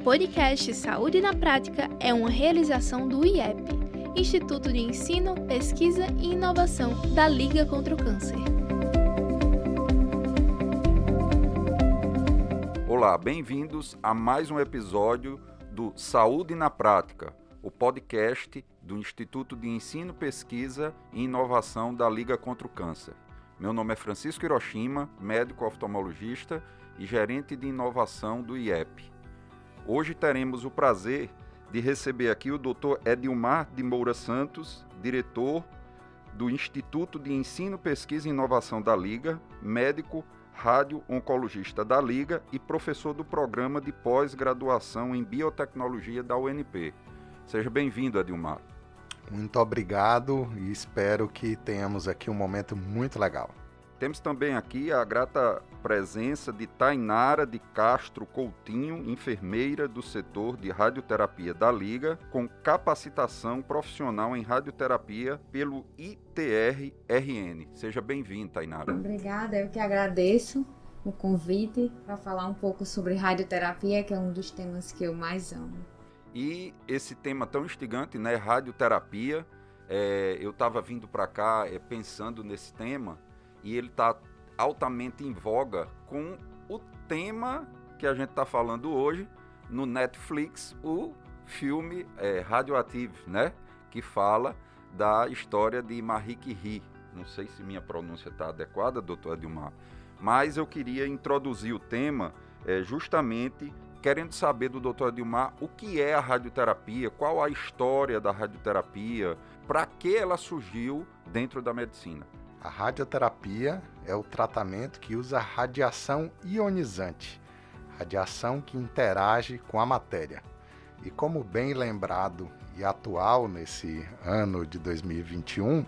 podcast Saúde na Prática é uma realização do IEP, Instituto de Ensino, Pesquisa e Inovação da Liga contra o Câncer. Olá, bem-vindos a mais um episódio do Saúde na Prática, o podcast do Instituto de Ensino, Pesquisa e Inovação da Liga contra o Câncer. Meu nome é Francisco Hiroshima, médico oftalmologista e gerente de inovação do IEP. Hoje teremos o prazer de receber aqui o Dr. Edilmar de Moura Santos, diretor do Instituto de Ensino, Pesquisa e Inovação da Liga, médico radio-oncologista da Liga e professor do programa de pós-graduação em biotecnologia da UNP. Seja bem-vindo, Edilmar. Muito obrigado e espero que tenhamos aqui um momento muito legal. Temos também aqui a grata presença de Tainara de Castro Coutinho, enfermeira do setor de radioterapia da Liga, com capacitação profissional em radioterapia pelo ITR-RN. Seja bem-vinda, Tainara. Obrigada, eu que agradeço o convite para falar um pouco sobre radioterapia, que é um dos temas que eu mais amo. E esse tema tão instigante, né, radioterapia, eu estava vindo para cá pensando nesse tema, e ele está altamente em voga com o tema que a gente está falando hoje no Netflix, o filme Radioactive, né? Que fala da história de Marie Curie. Não sei se minha pronúncia está adequada, doutor Edilmar, mas eu queria introduzir o tema justamente querendo saber do doutor Edilmar o que é a radioterapia, qual a história da radioterapia, para que ela surgiu dentro da medicina. A radioterapia é o tratamento que usa radiação ionizante, radiação que interage com a matéria. E como bem lembrado e atual nesse ano de 2021,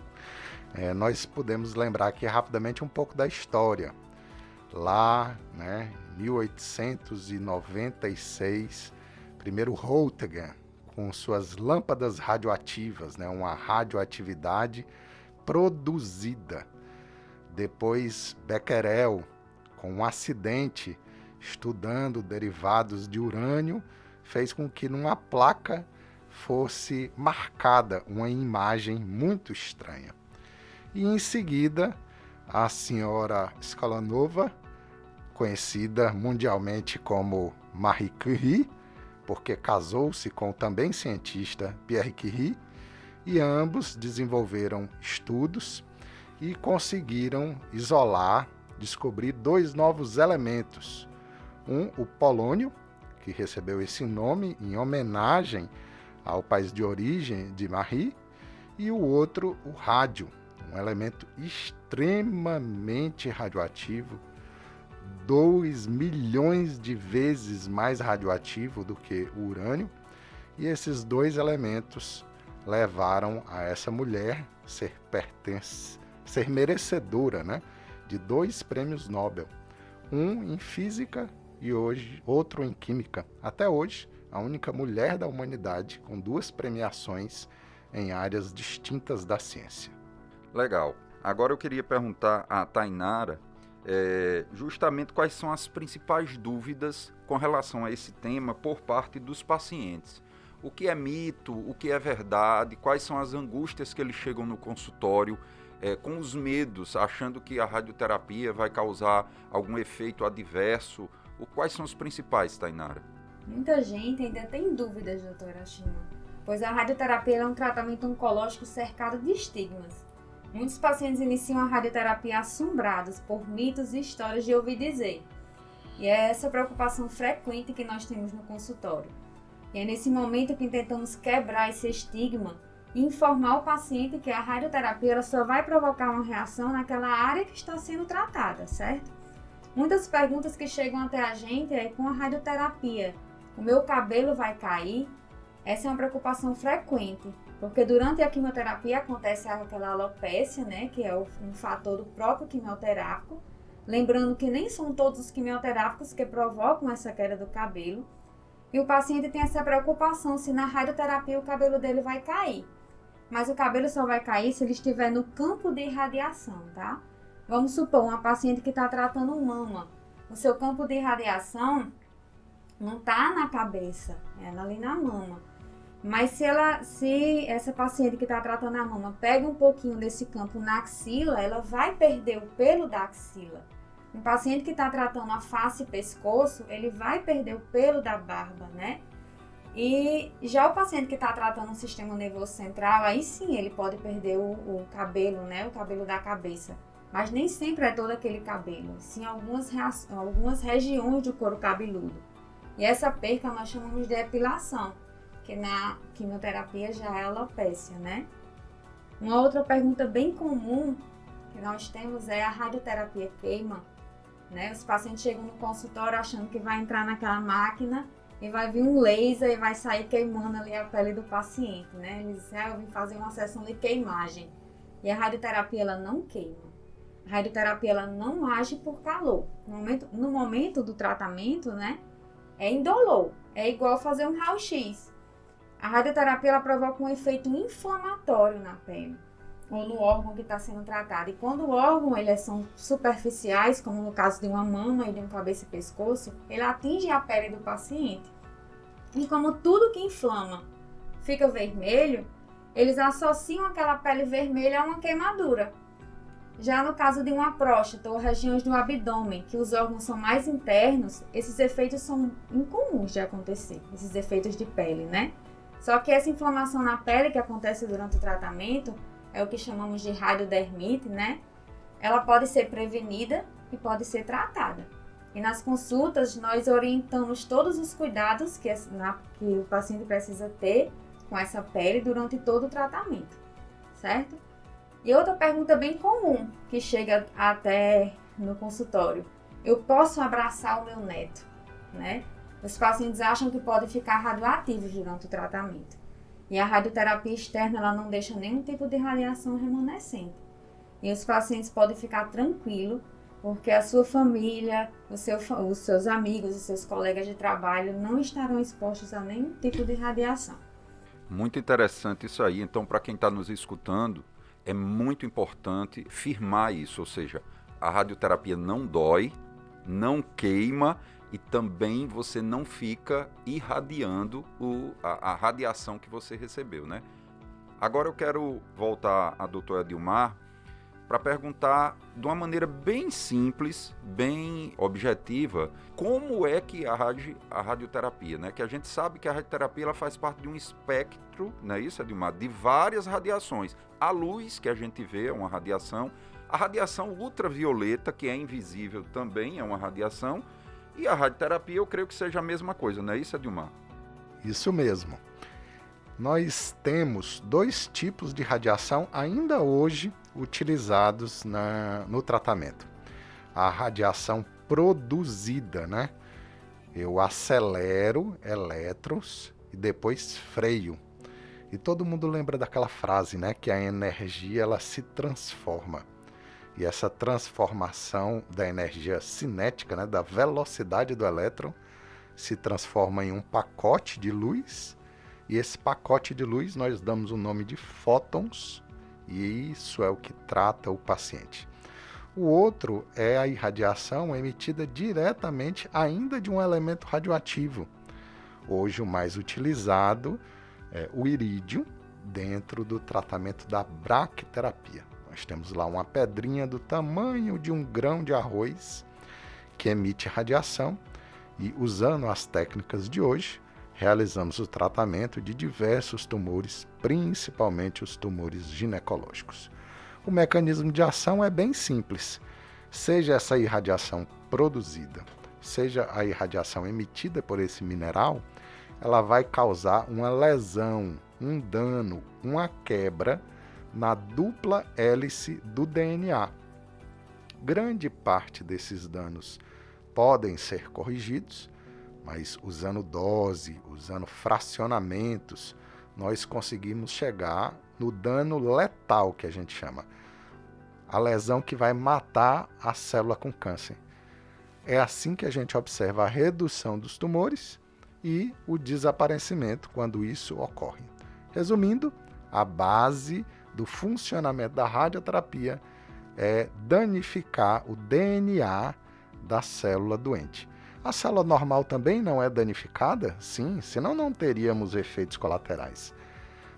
nós podemos lembrar aqui rapidamente um pouco da história. Lá, né, em 1896, primeiro Röntgen, com suas lâmpadas radioativas, né, uma radioatividade produzida. Depois Becquerel, com um acidente, estudando derivados de urânio, fez com que numa placa fosse marcada uma imagem muito estranha. E em seguida, a senhora Skolonova, conhecida mundialmente como Marie Curie, porque casou-se com o também cientista Pierre Curie, e ambos desenvolveram estudos e conseguiram isolar, descobrir dois novos elementos. O polônio, que recebeu esse nome em homenagem ao país de origem de Marie, e o outro, o rádio, um elemento extremamente radioativo, 2 milhões de vezes mais radioativo do que o urânio, e esses dois elementos levaram a essa mulher ser merecedora, né, de 2 prêmios Nobel, um em física e outro em química. Até hoje, a única mulher da humanidade com 2 premiações em áreas distintas da ciência. Legal. Agora eu queria perguntar a Tainara justamente quais são as principais dúvidas com relação a esse tema por parte dos pacientes. O que é mito, o que é verdade, quais são as angústias que eles chegam no consultório com os medos, achando que a radioterapia vai causar algum efeito adverso. Quais são os principais, Tainara? Muita gente ainda tem dúvidas, doutor Hiroshima, pois a radioterapia é um tratamento oncológico cercado de estigmas. Muitos pacientes iniciam a radioterapia assombrados por mitos e histórias de ouvir dizer. E é essa preocupação frequente que nós temos no consultório. E é nesse momento que tentamos quebrar esse estigma e informar o paciente que a radioterapia ela só vai provocar uma reação naquela área que está sendo tratada, certo? Muitas perguntas que chegam até a gente é com a radioterapia. O meu cabelo vai cair? Essa é uma preocupação frequente, porque durante a quimioterapia acontece aquela alopécia, né, que é um fator do próprio quimioterápico. Lembrando que nem são todos os quimioterápicos que provocam essa queda do cabelo. E o paciente tem essa preocupação se na radioterapia o cabelo dele vai cair. Mas o cabelo só vai cair se ele estiver no campo de radiação, tá? Vamos supor uma paciente que está tratando mama. O seu campo de radiação não está na cabeça, é ali na mama. Mas se essa paciente que está tratando a mama pega um pouquinho desse campo na axila, ela vai perder o pelo da axila. Um paciente que está tratando a face e pescoço, ele vai perder o pelo da barba, né? E já o paciente que está tratando o sistema nervoso central, aí sim ele pode perder o cabelo, né? O cabelo da cabeça. Mas nem sempre é todo aquele cabelo, sim algumas regiões do couro cabeludo. E essa perca nós chamamos de epilação, que na quimioterapia já é alopécia, né? Uma outra pergunta bem comum que nós temos é a radioterapia queima, né? Os pacientes chegam no consultório achando que vai entrar naquela máquina e vai vir um laser e vai sair queimando ali a pele do paciente, né? Eles dizem, eu vim fazer uma sessão de queimagem. E a radioterapia, ela não queima. A radioterapia, ela não age por calor. No momento do tratamento, né? É indolor. É igual fazer um raio-x. A radioterapia, ela provoca um efeito inflamatório na pele ou no órgão que está sendo tratado. E quando o órgão, eles são superficiais, como no caso de uma mama e de um cabeça e pescoço, ele atinge a pele do paciente. E como tudo que inflama fica vermelho, eles associam aquela pele vermelha a uma queimadura. Já no caso de uma próstata ou regiões do abdômen, que os órgãos são mais internos, esses efeitos são incomuns de acontecer, esses efeitos de pele, né? Só que essa inflamação na pele que acontece durante o tratamento é o que chamamos de radiodermite, né? Ela pode ser prevenida e pode ser tratada. E nas consultas, nós orientamos todos os cuidados que o paciente precisa ter com essa pele durante todo o tratamento, certo? E outra pergunta bem comum que chega até no consultório: eu posso abraçar o meu neto, né? Os pacientes acham que podem ficar radioativos durante o tratamento. E a radioterapia externa, ela não deixa nenhum tipo de radiação remanescente. E os pacientes podem ficar tranquilos, porque a sua família, os seus amigos, os seus colegas de trabalho não estarão expostos a nenhum tipo de radiação. Muito interessante isso aí. Então, para quem está nos escutando, é muito importante firmar isso, ou seja, a radioterapia não dói, não queima e também você não fica irradiando a radiação que você recebeu, né? Agora eu quero voltar à doutora Edilmar para perguntar de uma maneira bem simples, bem objetiva, como é que a radioterapia, né? Que a gente sabe que a radioterapia ela faz parte de um espectro, não é isso, Edilmar? De várias radiações. A luz que a gente vê é uma radiação, a radiação ultravioleta, que é invisível, também é uma radiação, e a radioterapia eu creio que seja a mesma coisa, não é isso, Edilmar? Isso mesmo. Nós temos 2 tipos de radiação ainda hoje utilizados no tratamento. A radiação produzida, né? Eu acelero elétrons e depois freio. E todo mundo lembra daquela frase, né? Que a energia ela se transforma. E essa transformação da energia cinética, né? Da velocidade do elétron, se transforma em um pacote de luz. E esse pacote de luz nós damos o nome de fótons, e isso é o que trata o paciente. O outro é a irradiação emitida diretamente ainda de um elemento radioativo. Hoje o mais utilizado é o irídio dentro do tratamento da braquiterapia. Nós temos lá uma pedrinha do tamanho de um grão de arroz que emite radiação e, usando as técnicas de hoje, realizamos o tratamento de diversos tumores, principalmente os tumores ginecológicos. O mecanismo de ação é bem simples. Seja essa irradiação produzida, seja a irradiação emitida por esse mineral, ela vai causar uma lesão, um dano, uma quebra na dupla hélice do DNA. Grande parte desses danos podem ser corrigidos, mas usando dose, usando fracionamentos, nós conseguimos chegar no dano letal, que a gente chama. A lesão que vai matar a célula com câncer. É assim que a gente observa a redução dos tumores e o desaparecimento quando isso ocorre. Resumindo, a base do funcionamento da radioterapia é danificar o DNA da célula doente. A célula normal também não é danificada? Sim, senão não teríamos efeitos colaterais.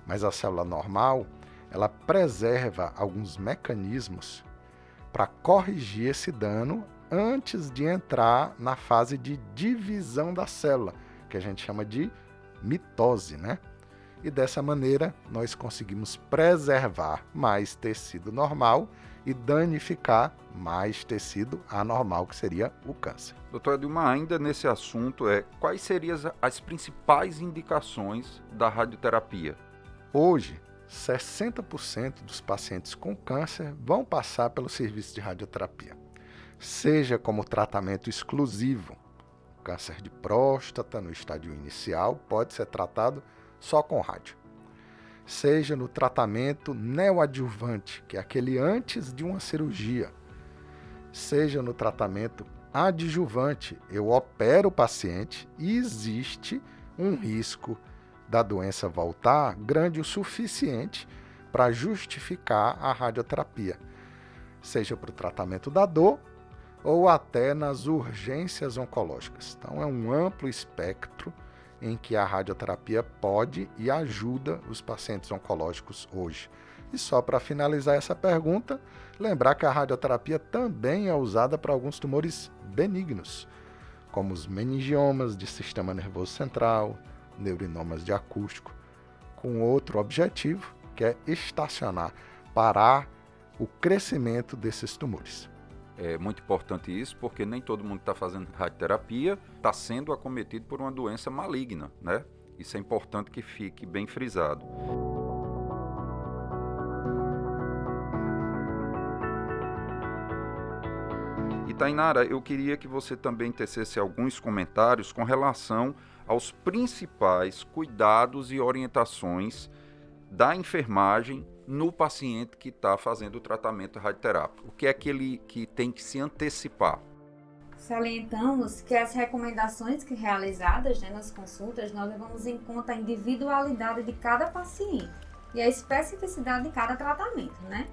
Mas a célula normal, ela preserva alguns mecanismos para corrigir esse dano antes de entrar na fase de divisão da célula, que a gente chama de mitose, né? E dessa maneira, nós conseguimos preservar mais tecido normal e danificar mais tecido anormal, que seria o câncer. Doutor Edilmar, ainda nesse assunto, quais seriam as principais indicações da radioterapia? Hoje, 60% dos pacientes com câncer vão passar pelo serviço de radioterapia, seja como tratamento exclusivo. Câncer de próstata no estádio inicial pode ser tratado só com rádio. Seja no tratamento neoadjuvante, que é aquele antes de uma cirurgia. Seja no tratamento adjuvante, eu opero o paciente e existe um risco da doença voltar grande o suficiente para justificar a radioterapia, seja para o tratamento da dor ou até nas urgências oncológicas. Então é um amplo espectro em que a radioterapia pode e ajuda os pacientes oncológicos hoje. E só para finalizar essa pergunta, lembrar que a radioterapia também é usada para alguns tumores benignos, como os meningiomas de sistema nervoso central, neurinomas de acústico, com outro objetivo, que é estacionar, parar o crescimento desses tumores. É muito importante isso, porque nem todo mundo está fazendo radioterapia está sendo acometido por uma doença maligna, né? Isso é importante que fique bem frisado. E Tainara, eu queria que você também tecesse alguns comentários com relação aos principais cuidados e orientações da enfermagem no paciente que está fazendo o tratamento radioterápico. O que é aquele que tem que se antecipar? Salientamos que as recomendações realizadas nas consultas, nós levamos em conta a individualidade de cada paciente e a especificidade de cada tratamento, né?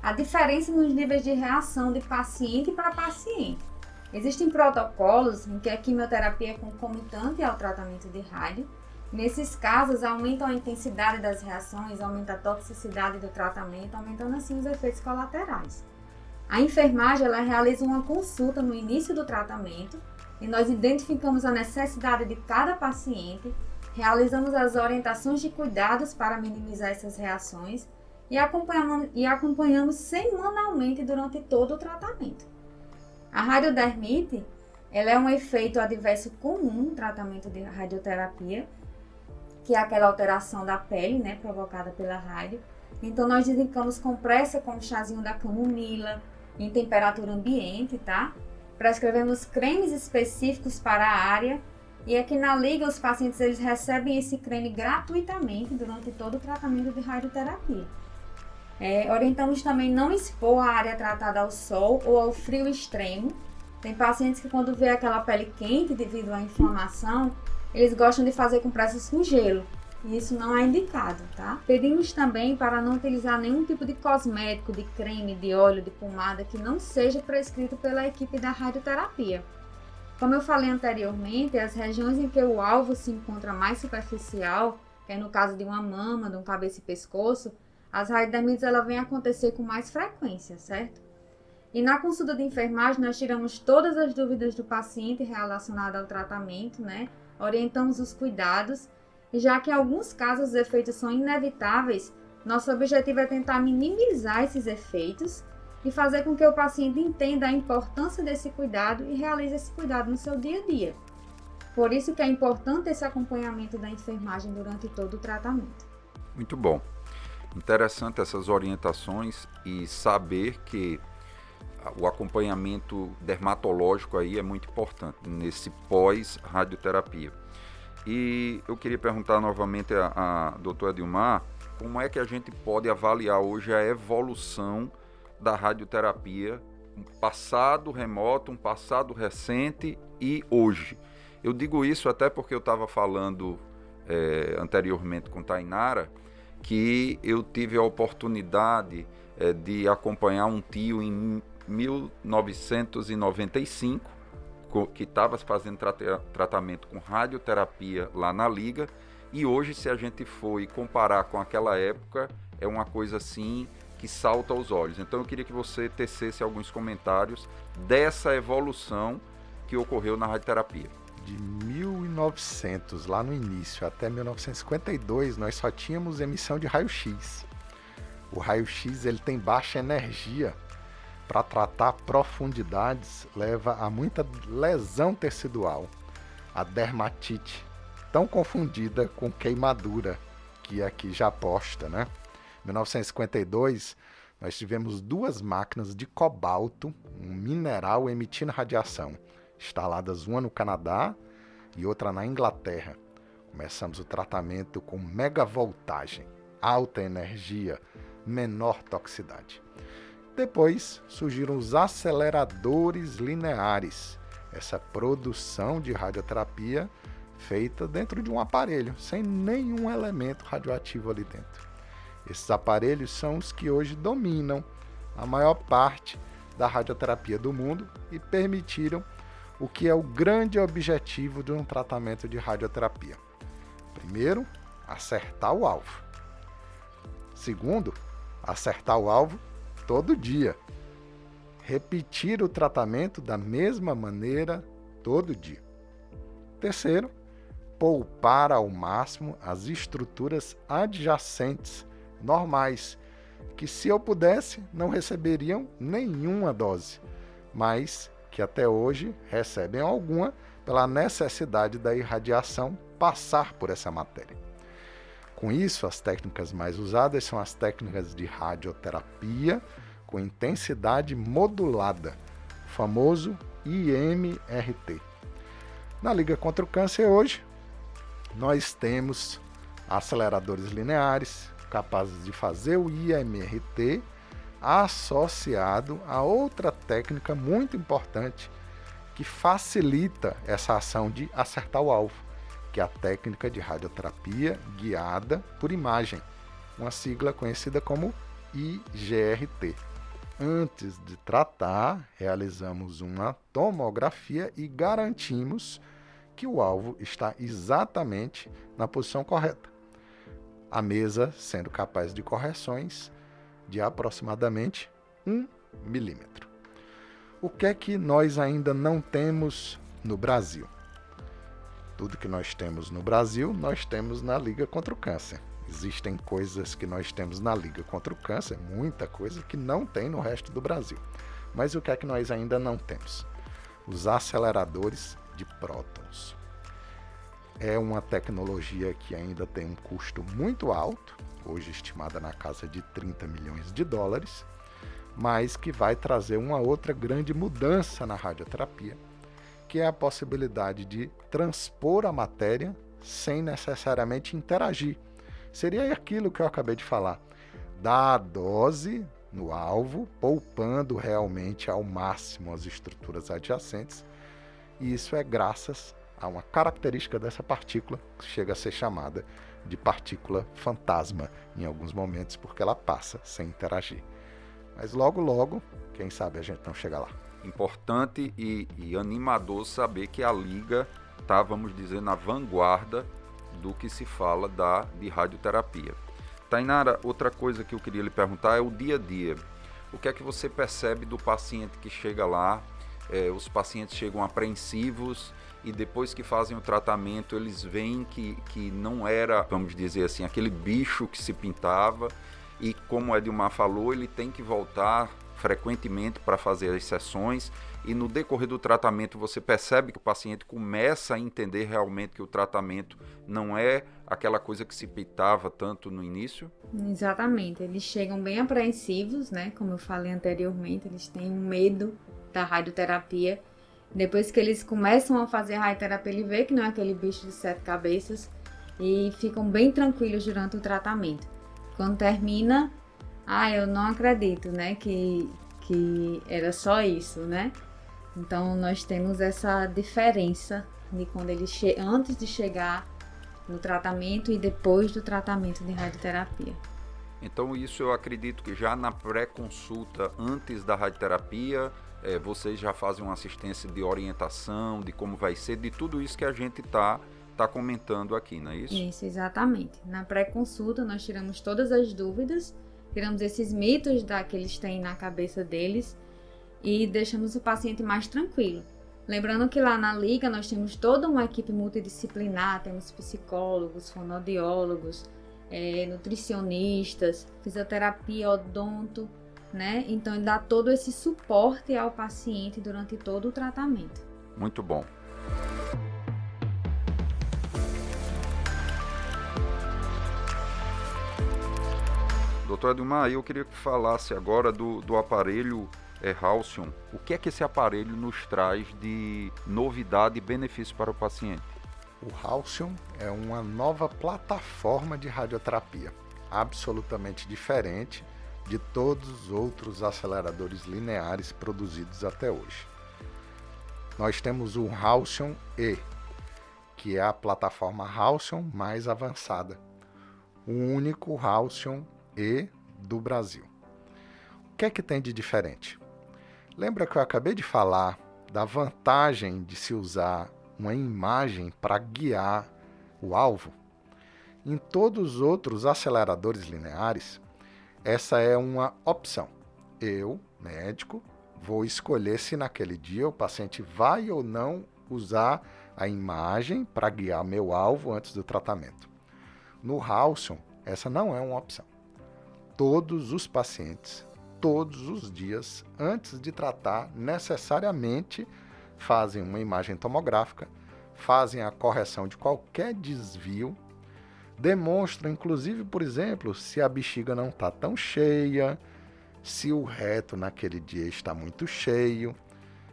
A diferença nos níveis de reação de paciente para paciente. Existem protocolos em que a quimioterapia é concomitante ao tratamento de rádio. Nesses casos, aumentam a intensidade das reações, aumenta a toxicidade do tratamento, aumentando assim os efeitos colaterais. A enfermagem ela realiza uma consulta no início do tratamento e nós identificamos a necessidade de cada paciente, realizamos as orientações de cuidados para minimizar essas reações e acompanhamos semanalmente durante todo o tratamento. A radiodermite ela é um efeito adverso comum no tratamento de radioterapia, que é aquela alteração da pele, né, provocada pela rádio. Então, nós indicamos compressa com chazinho da camomila, em temperatura ambiente, tá? Prescrevemos cremes específicos para a área. E aqui na Liga, os pacientes eles recebem esse creme gratuitamente durante todo o tratamento de radioterapia. Orientamos também não expor a área tratada ao sol ou ao frio extremo. Tem pacientes que quando vê aquela pele quente devido à inflamação, eles gostam de fazer compressas com gelo, e isso não é indicado, tá? Pedimos também para não utilizar nenhum tipo de cosmético, de creme, de óleo, de pomada que não seja prescrito pela equipe da radioterapia. Como eu falei anteriormente, as regiões em que o alvo se encontra mais superficial, que é no caso de uma mama, de um cabeça e pescoço, as radiodermites ela vem acontecer com mais frequência, certo? E na consulta de enfermagem nós tiramos todas as dúvidas do paciente relacionadas ao tratamento, né? Orientamos os cuidados e já que em alguns casos os efeitos são inevitáveis, nosso objetivo é tentar minimizar esses efeitos e fazer com que o paciente entenda a importância desse cuidado e realize esse cuidado no seu dia a dia. Por isso que é importante esse acompanhamento da enfermagem durante todo o tratamento. Muito bom. Interessante essas orientações e saber que o acompanhamento dermatológico aí é muito importante nesse pós-radioterapia. E eu queria perguntar novamente a doutora Edilmar, como é que a gente pode avaliar hoje a evolução da radioterapia, um passado remoto, um passado recente e hoje. Eu digo isso até porque eu estava falando anteriormente com Tainara, que eu tive a oportunidade de acompanhar um tio em 1995 que estava fazendo tratamento com radioterapia lá na Liga, e hoje, se a gente for e comparar com aquela época, é uma coisa assim que salta aos olhos. Então eu queria que você tecesse alguns comentários dessa evolução que ocorreu na radioterapia. De 1900, lá no início, até 1952, nós só tínhamos emissão de raio-x. O raio-x ele tem baixa energia. Para tratar profundidades, leva a muita lesão tecidual. A dermatite, tão confundida com queimadura, que aqui já posta, né? Em 1952, nós tivemos 2 máquinas de cobalto, um mineral emitindo radiação, instaladas uma no Canadá e outra na Inglaterra. Começamos o tratamento com megavoltagem, alta energia, menor toxicidade. Depois surgiram os aceleradores lineares, essa produção de radioterapia feita dentro de um aparelho, sem nenhum elemento radioativo ali dentro. Esses aparelhos são os que hoje dominam a maior parte da radioterapia do mundo e permitiram o que é o grande objetivo de um tratamento de radioterapia. Primeiro, acertar o alvo. Segundo, acertar o alvo todo dia. Repetir o tratamento da mesma maneira todo dia. Terceiro, poupar ao máximo as estruturas adjacentes, normais, que se eu pudesse não receberiam nenhuma dose, mas que até hoje recebem alguma pela necessidade da irradiação passar por essa matéria. Com isso, as técnicas mais usadas são as técnicas de radioterapia com intensidade modulada, o famoso IMRT. Na Liga contra o Câncer hoje, nós temos aceleradores lineares capazes de fazer o IMRT associado a outra técnica muito importante que facilita essa ação de acertar o alvo, que é a técnica de radioterapia guiada por imagem, uma sigla conhecida como IGRT. Antes de tratar, realizamos uma tomografia e garantimos que o alvo está exatamente na posição correta. A mesa sendo capaz de correções de aproximadamente 1 milímetro. O que é que nós ainda não temos no Brasil? Tudo que nós temos no Brasil, nós temos na Liga contra o Câncer. Existem coisas que nós temos na Liga contra o Câncer, muita coisa que não tem no resto do Brasil. Mas o que é que nós ainda não temos? Os aceleradores de prótons. É uma tecnologia que ainda tem um custo muito alto, hoje estimada na casa de 30 milhões de dólares, mas que vai trazer uma outra grande mudança na radioterapia, que é a possibilidade de transpor a matéria sem necessariamente interagir. Seria aquilo que eu acabei de falar, dar a dose no alvo, poupando realmente ao máximo as estruturas adjacentes, e isso é graças a uma característica dessa partícula, que chega a ser chamada de partícula fantasma em alguns momentos, porque ela passa sem interagir. Mas logo, logo, quem sabe a gente não chega lá. Importante e animador saber que a Liga está, vamos dizer, na vanguarda do que se fala de radioterapia. Tainara, outra coisa que eu queria lhe perguntar é o dia a dia. O que é que você percebe do paciente que chega lá? Os pacientes chegam apreensivos e depois que fazem o tratamento eles veem que não era, vamos dizer assim, aquele bicho que se pintava, e como o Edilmar falou, ele tem que voltar frequentemente para fazer as sessões, e no decorrer do tratamento você percebe que o paciente começa a entender realmente que o tratamento não é aquela coisa que se pintava tanto no início? Exatamente, eles chegam bem apreensivos, né? Como eu falei anteriormente, eles têm um medo da radioterapia. Depois que eles começam a fazer a radioterapia, ele vê que não é aquele bicho de 7 cabeças e ficam bem tranquilos durante o tratamento. Quando termina, eu não acredito, né, que era só isso, né? Então nós temos essa diferença de quando ele antes de chegar no tratamento e depois do tratamento de radioterapia. Então isso eu acredito que já na pré-consulta, antes da radioterapia, vocês já fazem uma assistência de orientação, de como vai ser, de tudo isso que a gente está comentando aqui, não é isso? Isso, exatamente. Na pré-consulta nós tiramos todas as dúvidas, tiramos esses mitos que eles têm na cabeça deles e deixamos o paciente mais tranquilo. Lembrando que lá na Liga nós temos toda uma equipe multidisciplinar, temos psicólogos, fonoaudiólogos, nutricionistas, fisioterapia, odonto, né? Então dá todo esse suporte ao paciente durante todo o tratamento. Muito bom. Doutor Edilmar, eu queria que falasse agora do aparelho Halcyon. O que é que esse aparelho nos traz de novidade e benefício para o paciente? O Halcyon é uma nova plataforma de radioterapia, absolutamente diferente de todos os outros aceleradores lineares produzidos até hoje. Nós temos o Halcyon E, que é a plataforma Halcyon mais avançada, o único Halcyon E do Brasil. O que é que tem de diferente? Lembra que eu acabei de falar da vantagem de se usar uma imagem para guiar o alvo? Em todos os outros aceleradores lineares, essa é uma opção. Eu, médico, vou escolher se naquele dia o paciente vai ou não usar a imagem para guiar meu alvo antes do tratamento. No Halcyon, essa não é uma opção. Todos os pacientes, todos os dias, antes de tratar, necessariamente fazem uma imagem tomográfica, fazem a correção de qualquer desvio, demonstram, inclusive, por exemplo, se a bexiga não está tão cheia, se o reto naquele dia está muito cheio,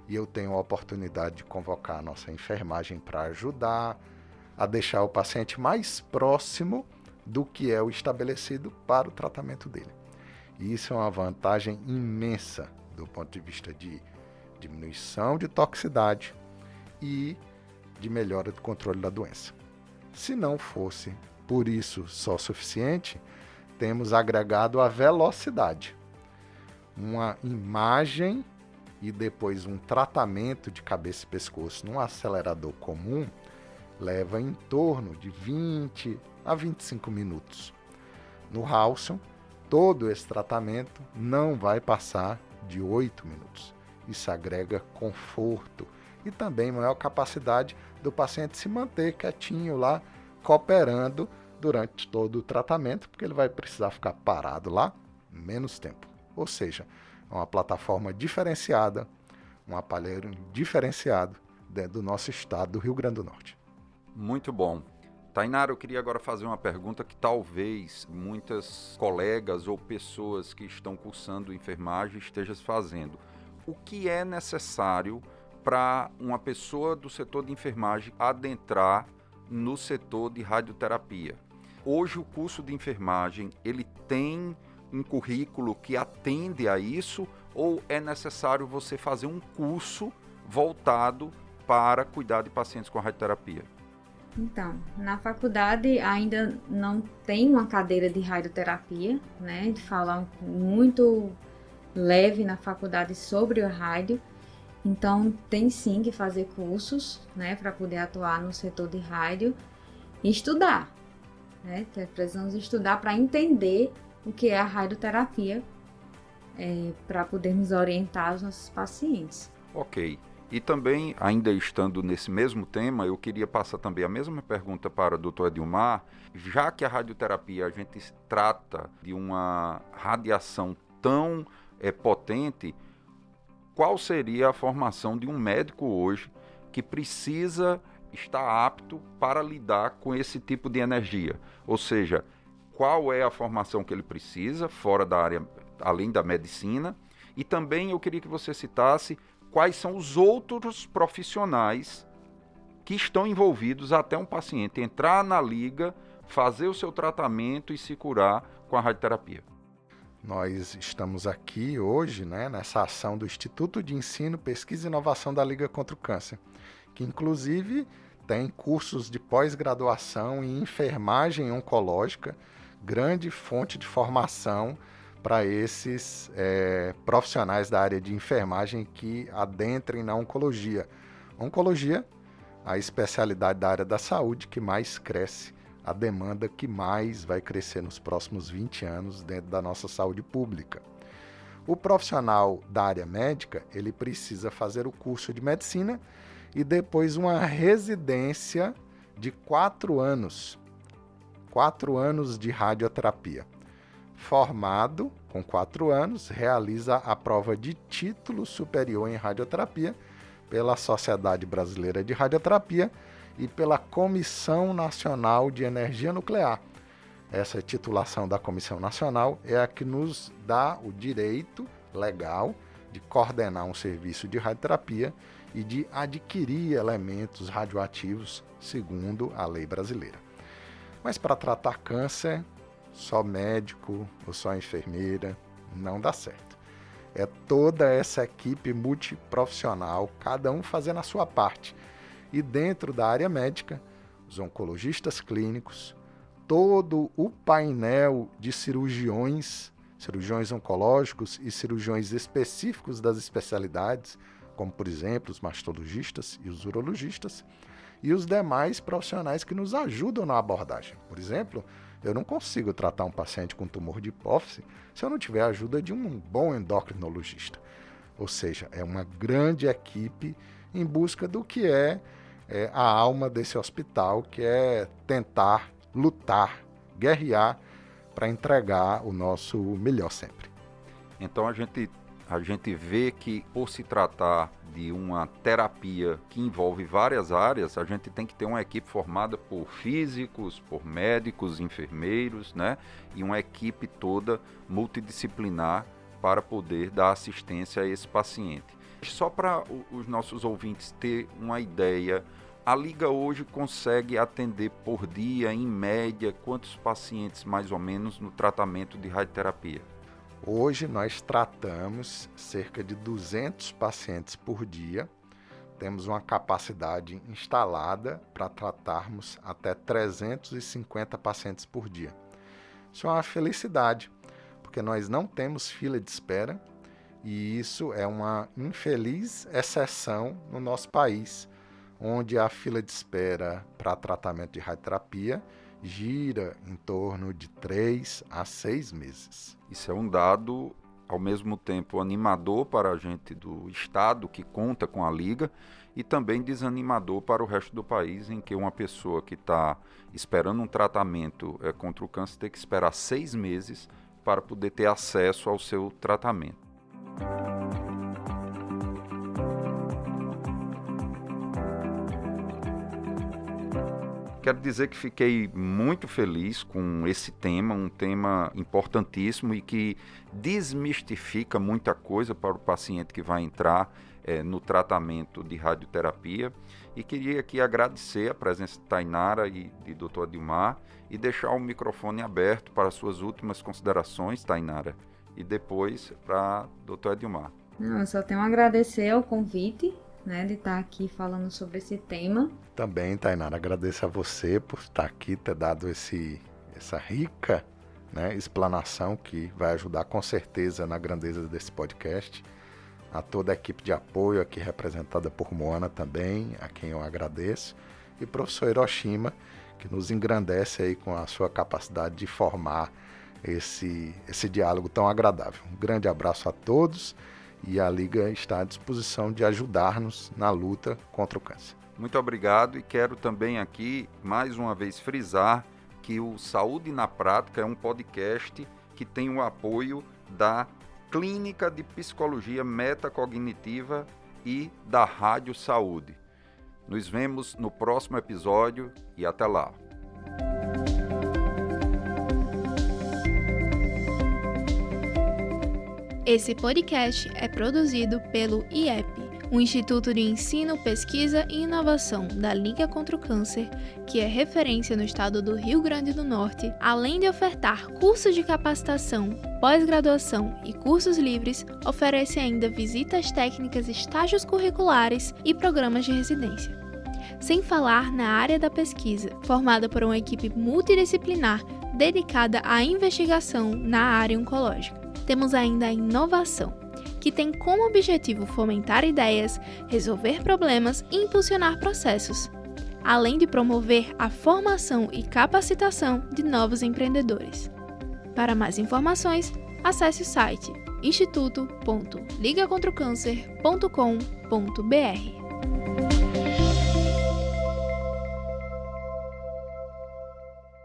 e eu tenho a oportunidade de convocar a nossa enfermagem para ajudar a deixar o paciente mais próximo do que é o estabelecido para o tratamento dele. E isso é uma vantagem imensa do ponto de vista de diminuição de toxicidade e de melhora do controle da doença. Se não fosse por isso só suficiente, temos agregado a velocidade. Uma imagem e depois um tratamento de cabeça e pescoço num acelerador comum leva em torno de 20 a 25 minutos. No Halcyon, todo esse tratamento não vai passar de 8 minutos. Isso agrega conforto e também maior capacidade do paciente se manter quietinho lá, cooperando durante todo o tratamento, porque ele vai precisar ficar parado lá menos tempo. Ou seja, é uma plataforma diferenciada, um aparelho diferenciado dentro do nosso estado do Rio Grande do Norte. Muito bom. Tainara, eu queria agora fazer uma pergunta que talvez muitas colegas ou pessoas que estão cursando enfermagem estejam fazendo. O que é necessário para uma pessoa do setor de enfermagem adentrar no setor de radioterapia? Hoje o curso de enfermagem, ele tem um currículo que atende a isso ou é necessário você fazer um curso voltado para cuidar de pacientes com radioterapia? Então, na faculdade ainda não tem uma cadeira de radioterapia, né? De falar muito leve na faculdade sobre o rádio. Então, tem sim que fazer cursos, né? Para poder atuar no setor de rádio e estudar, né? Precisamos estudar para entender o que é a radioterapia, para podermos orientar os nossos pacientes. Ok. E também, ainda estando nesse mesmo tema, eu queria passar também a mesma pergunta para o Dr. Edilmar, já que a radioterapia a gente trata de uma radiação tão potente, qual seria a formação de um médico hoje que precisa estar apto para lidar com esse tipo de energia? Ou seja, qual é a formação que ele precisa, fora da área, além da medicina? E também eu queria que você citasse quais são os outros profissionais que estão envolvidos até um paciente entrar na liga, fazer o seu tratamento e se curar com a radioterapia. Nós estamos aqui hoje, né, nessa ação do Instituto de Ensino, Pesquisa e Inovação da Liga contra o Câncer, que inclusive tem cursos de pós-graduação em enfermagem oncológica, grande fonte de formação para esses profissionais da área de enfermagem que adentrem na oncologia. Oncologia, a especialidade da área da saúde que mais cresce, a demanda que mais vai crescer nos próximos 20 anos dentro da nossa saúde pública. O profissional da área médica, ele precisa fazer o curso de medicina e depois uma residência de 4 anos. 4 anos de radioterapia. Formado com 4 anos, realiza a prova de título superior em radioterapia pela Sociedade Brasileira de Radioterapia e pela Comissão Nacional de Energia Nuclear. Essa titulação da Comissão Nacional é a que nos dá o direito legal de coordenar um serviço de radioterapia e de adquirir elementos radioativos segundo a lei brasileira. Mas para tratar câncer, só médico ou só enfermeira não dá certo. É toda essa equipe multiprofissional, cada um fazendo a sua parte. E dentro da área médica, os oncologistas clínicos, todo o painel de cirurgiões oncológicos e cirurgiões específicos das especialidades, como por exemplo os mastologistas e os urologistas, e os demais profissionais que nos ajudam na abordagem. Por exemplo, eu não consigo tratar um paciente com tumor de hipófise se eu não tiver a ajuda de um bom endocrinologista. Ou seja, é uma grande equipe em busca do que é a alma desse hospital, que é tentar, lutar, guerrear para entregar o nosso melhor sempre. Então a gente vê que, por se tratar de uma terapia que envolve várias áreas, a gente tem que ter uma equipe formada por físicos, por médicos, enfermeiros, né? E uma equipe toda multidisciplinar para poder dar assistência a esse paciente. Só para os nossos ouvintes ter uma ideia, a Liga hoje consegue atender por dia, em média, quantos pacientes mais ou menos no tratamento de radioterapia? Hoje nós tratamos cerca de 200 pacientes por dia. Temos uma capacidade instalada para tratarmos até 350 pacientes por dia. Isso é uma felicidade, porque nós não temos fila de espera e isso é uma infeliz exceção no nosso país, onde a fila de espera para tratamento de radioterapia gira em torno de 3 a 6 meses. Isso é um dado, ao mesmo tempo, animador para a gente do Estado, que conta com a Liga, e também desanimador para o resto do país, em que uma pessoa que está esperando um tratamento contra o câncer tem que esperar 6 meses para poder ter acesso ao seu tratamento. Quero dizer que fiquei muito feliz com esse tema, um tema importantíssimo e que desmistifica muita coisa para o paciente que vai entrar no tratamento de radioterapia. E queria aqui agradecer a presença de Tainara e de Dr. Adilmar e deixar o microfone aberto para suas últimas considerações, Tainara, e depois para Dr. Adilmar. Eu só tenho a agradecer o convite, de estar aqui falando sobre esse tema. Também, Tainara, agradeço a você por estar aqui, ter dado essa rica explanação que vai ajudar com certeza na grandeza desse podcast. A toda a equipe de apoio aqui representada por Moana também, a quem eu agradeço, e professor Hiroshima, que nos engrandece aí com a sua capacidade de formar esse diálogo tão agradável. Um grande abraço a todos. E a Liga está à disposição de ajudar-nos na luta contra o câncer. Muito obrigado e quero também aqui, mais uma vez, frisar que o Saúde na Prática é um podcast que tem o apoio da Clínica de Psicologia Metacognitiva e da Rádio Saúde. Nos vemos no próximo episódio e até lá. Esse podcast é produzido pelo IEP, o Instituto de Ensino, Pesquisa e Inovação da Liga contra o Câncer, que é referência no estado do Rio Grande do Norte, além de ofertar cursos de capacitação, pós-graduação e cursos livres, oferece ainda visitas técnicas, estágios curriculares e programas de residência. Sem falar na área da pesquisa, formada por uma equipe multidisciplinar dedicada à investigação na área oncológica. temos ainda a inovação, que tem como objetivo fomentar ideias, resolver problemas e impulsionar processos, além de promover a formação e capacitação de novos empreendedores. Para mais informações, acesse o site instituto.ligacontraocâncer.com.br.